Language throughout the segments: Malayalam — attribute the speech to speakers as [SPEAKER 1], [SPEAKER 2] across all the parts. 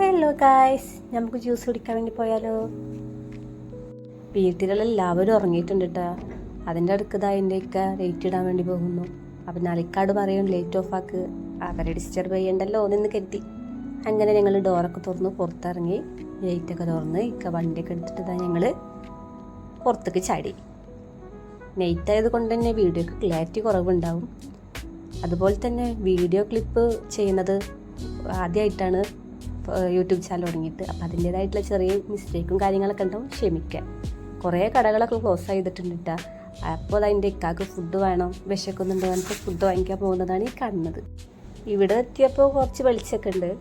[SPEAKER 1] ഹലോ ഗായ്സ്, നമുക്ക് ജ്യൂസ് കുടിക്കാൻ വേണ്ടി പോയാലോ? വീട്ടിലുള്ള എല്ലാവരും ഉറങ്ങിയിട്ടുണ്ട് കേട്ടോ. അതിൻ്റെ അടുക്കതാ എൻ്റെയൊക്കെ ലൈറ്റ് ഇടാൻ വേണ്ടി പോകുന്നു. അപ്പം നലിക്കാട് പറയും ലൈറ്റ് ഓഫ് ആക്ക്, അവരെ ഡിസ്റ്റർബ് ചെയ്യണ്ടല്ലോ എന്ന് കരുതി. അങ്ങനെ ഞങ്ങൾ ഡോറൊക്കെ തുറന്ന് പുറത്തിറങ്ങി, ലൈറ്റൊക്കെ തുറന്ന് വണ്ടിയൊക്കെ എടുത്തിട്ട് ഞങ്ങൾ പുറത്തേക്ക് ചാടി. നൈറ്റ് ആയതുകൊണ്ട് തന്നെ വീഡിയോക്ക് ക്ലാരിറ്റി കുറവുണ്ടാവും. അതുപോലെ തന്നെ വീഡിയോ ക്ലിപ്പ് ചെയ്യുന്നത് ആദ്യമായിട്ടാണ് യൂട്യൂബ് ചാനൽ തുടങ്ങിയിട്ട്. അപ്പോൾ അതിൻ്റേതായിട്ടുള്ള ചെറിയ മിസ്റ്റേക്കും കാര്യങ്ങളൊക്കെ ഉണ്ടാവും, ക്ഷമിക്കാം. കുറേ കടകളൊക്കെ ക്ലോസ് ചെയ്തിട്ടുണ്ട് കേട്ടോ. അപ്പോൾ അതിൻ്റെ ഇക്കാക്ക് ഫുഡ് വേണം, വിശക്കുന്നുണ്ട്, നമുക്ക് ഫുഡ് വാങ്ങിക്കാൻ പോകുന്നതാണ് ഈ കാണുന്നത്. ഇവിടെ എത്തിയപ്പോൾ കുറച്ച് വെളിച്ചൊക്കെ ഉണ്ട്.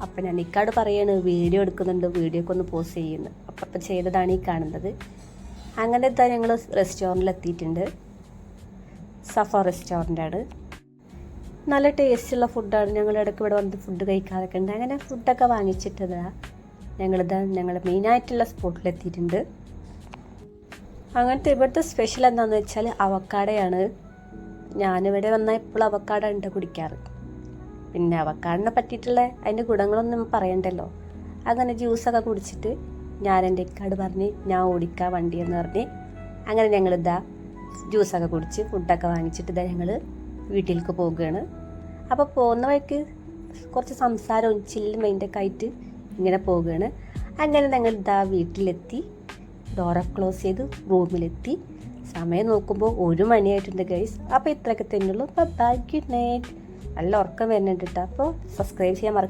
[SPEAKER 1] അപ്പം ഞാൻ ഇക്കാട് പറയാണ് വീഡിയോ എടുക്കുന്നുണ്ട്, വീഡിയോക്ക് ഒന്ന് പോസ്റ്റ് ചെയ്യുന്നു. അപ്പം ചെയ്തതാണ് ഈ കാണുന്നത്. അങ്ങനെ എന്താ ഞങ്ങൾ റെസ്റ്റോറൻറ്റിൽ എത്തിയിട്ടുണ്ട്. സഫ റെസ്റ്റോറൻ്റാണ്. നല്ല ടേസ്റ്റുള്ള ഫുഡാണ്. ഞങ്ങൾ ഇടയ്ക്ക് ഇവിടെ വന്ന് ഫുഡ് കഴിക്കാതൊക്കെ ഉണ്ട്. അങ്ങനെ ഫുഡൊക്കെ വാങ്ങിച്ചിട്ടതാ ഞങ്ങൾ മെയിനായിട്ടുള്ള സ്പോട്ടിലെത്തിയിട്ടുണ്ട്. അങ്ങനത്തെ ഇവിടുത്തെ സ്പെഷ്യൽ എന്താണെന്ന് വെച്ചാൽ അവക്കാടയാണ്. ഞാനിവിടെ വന്നാൽ എപ്പോഴും അവക്കാട ഉണ്ട് കുടിക്കാറ്. പിന്നെ അവക്കാടിനെ പറ്റിയിട്ടുള്ള അതിൻ്റെ ഗുണങ്ങളൊന്നും പറയണ്ടല്ലോ. അങ്ങനെ ജ്യൂസൊക്കെ കുടിച്ചിട്ട് ഞാൻ എൻ്റെ ഇക്കാട് പറഞ്ഞ് ഞാൻ ഓടിക്കാം വണ്ടിയെന്ന് പറഞ്ഞ് അങ്ങനെ ഞങ്ങളിതാ ജ്യൂസൊക്കെ കുടിച്ച് ഫുഡൊക്കെ വാങ്ങിച്ചിട്ട് ഞങ്ങൾ വീട്ടിലേക്ക് പോവുകയാണ്. അപ്പോൾ പോകുന്ന വഴിക്ക് കുറച്ച് സംസാരവും ചില്ലും മൈൻഡൊക്കെ ആയിട്ട് ഇങ്ങനെ പോവുകയാണ്. അങ്ങനെ ഞങ്ങൾ വീട്ടിലെത്തി, ഡോറൊക്കെ ക്ലോസ് ചെയ്ത് റൂമിലെത്തി. സമയം നോക്കുമ്പോൾ 1 മണിയായിട്ടുണ്ട് ഗൈസ്. അപ്പോൾ ഇത്രയൊക്കെ തന്നെയുള്ളൂ. Bye, good night. നല്ല ഉറക്കം വരുന്നുണ്ട് കേട്ടോ. അപ്പോൾ സബ്സ്ക്രൈബ് ചെയ്യാൻ മറക്കും.